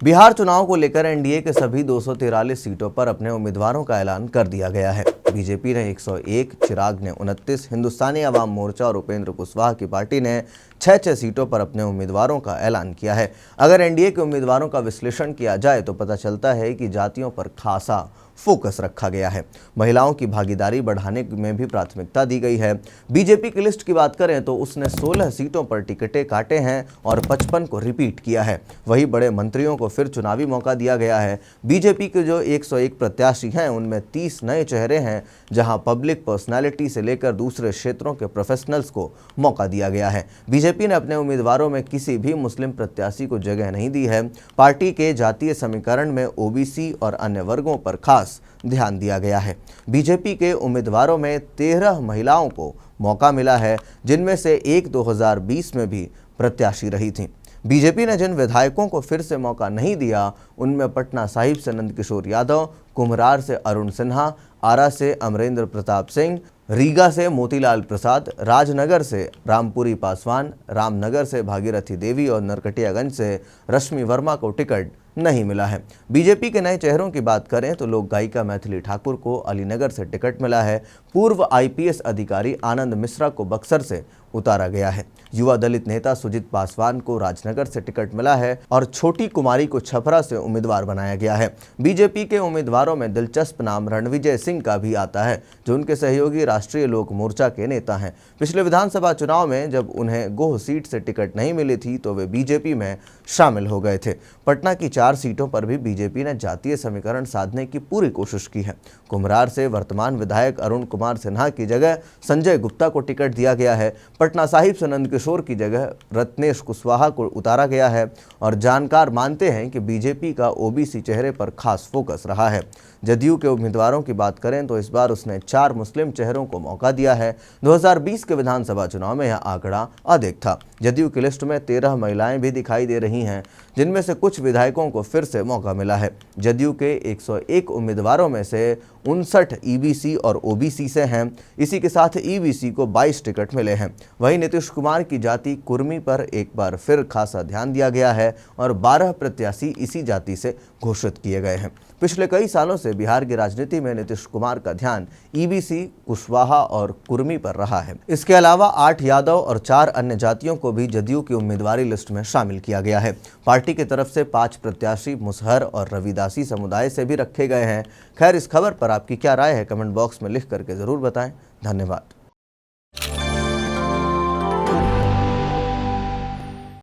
बिहार चुनाव को लेकर एनडीए के सभी 243 सीटों पर अपने उम्मीदवारों का ऐलान कर दिया गया है। बीजेपी ने 101, चिराग ने 29, हिंदुस्तानी अवाम मोर्चा और उपेंद्र कुशवाहा की पार्टी ने 6 सीटों पर अपने उम्मीदवारों का ऐलान किया है। अगर एनडीए के उम्मीदवारों का विश्लेषण किया जाए तो पता चलता है कि जातियों पर खासा फोकस रखा गया है। महिलाओं की भागीदारी बढ़ाने में भी प्राथमिकता दी गई है। बीजेपी की लिस्ट की बात करें तो उसने 16 सीटों पर टिकटें काटे हैं और 55 को रिपीट किया है। वहीं बड़े मंत्रियों को फिर चुनावी मौका दिया गया है। बीजेपी के जो 101 प्रत्याशी हैं उनमें 30 नए चेहरे हैं, जहां पब्लिक पर्सनालिटी से लेकर दूसरे क्षेत्रों के प्रोफेशनल्स को मौका दिया गया है। बीजेपी ने अपने उम्मीदवारों में किसी भी मुस्लिम प्रत्याशी को जगह नहीं दी है। पार्टी के जातीय समीकरण में ओबीसी और अन्य वर्गों पर खास ध्यान दिया गया है। बीजेपी के उम्मीदवारों में 13 महिलाओं को मौका मिला है, जिनमें से एक 2020 में भी प्रत्याशी रही थीं। बीजेपी ने जिन विधायकों को फिर से मौका नहीं दिया उनमें पटना साहिब से नंदकिशोर यादव, कुम्हरार से अरुण सिन्हा, आरा से अमरेंद्र प्रताप सिंह, रीगा से मोतीलाल प्रसाद, राजनगर से रामपुरी पासवान, रामनगर से भागीरथी देवी और नरकटियागंज से रश्मि वर्मा को टिकट नहीं मिला है। बीजेपी के नए चेहरों की बात करें तो लोक गायिका मैथिली ठाकुर को अलीनगर से टिकट मिला है। पूर्व आईपीएस अधिकारी आनंद मिश्रा को बक्सर से उतारा गया है। युवा दलित नेता सुजीत पासवान को राजनगर से टिकट मिला है और छोटी कुमारी को छपरा से उम्मीदवार बनाया गया है। बीजेपी के उम्मीदवारों में दिलचस्प नाम रणविजय सिंह का भी आता है, जो उनके सहयोगी राष्ट्रीय लोक मोर्चा के नेता हैं। पिछले विधानसभा चुनाव में जब उन्हें गोह सीट से टिकट नहीं मिली थी तो वे बीजेपी में शामिल हो गए थे। पटना की 4 सीटों पर भी बीजेपी ने जातीय समीकरण साधने की पूरी कोशिश की है। कुम्हरार से वर्तमान विधायक अरुण कुमार सिन्हा की जगह संजय गुप्ता को टिकट दिया गया है। पटना साहिब से नंदकिशोर की जगह रत्नेश कुशवाहा को उतारा गया है और जानकार मानते हैं कि बीजेपी का ओबीसी चेहरे पर खास फोकस रहा है। जदयू के उम्मीदवारों की बात करें तो इस बार उसने 4 मुस्लिम चेहरों को मौका दिया है। 2020 के विधानसभा चुनाव में यह आंकड़ा अधिक था। जदयू की लिस्ट में 13 महिलाएं भी दिखाई दे रही हैं, जिनमें से कुछ विधायकों को फिर से मौका मिला है। जदयू के 101 उम्मीदवारों में से 59 ईबीसी और ओबीसी से हैं। इसी के साथ ईबीसी को 22 टिकट मिले हैं। वहीं नीतीश कुमार की जाति कुर्मी पर एक बार फिर खासा ध्यान दिया गया है और 12 प्रत्याशी इसी जाति से घोषित किए गए हैं। पिछले कई सालों से बिहार की राजनीति में नीतीश कुमार का ध्यान ईबीसी, कुशवाहा और कुर्मी पर रहा है। इसके अलावा 8 यादव और 4 अन्य जातियों को भी जदयू की उम्मीदवारी लिस्ट में शामिल किया गया है। पार्टी की तरफ से 5 प्रत्याशी मुसहर और रविदासी समुदाय से भी रखे गए हैं। खैर, इस खबर पर आपकी क्या राय है, कमेंट बॉक्स में लिख करके जरूर बताएं। धन्यवाद।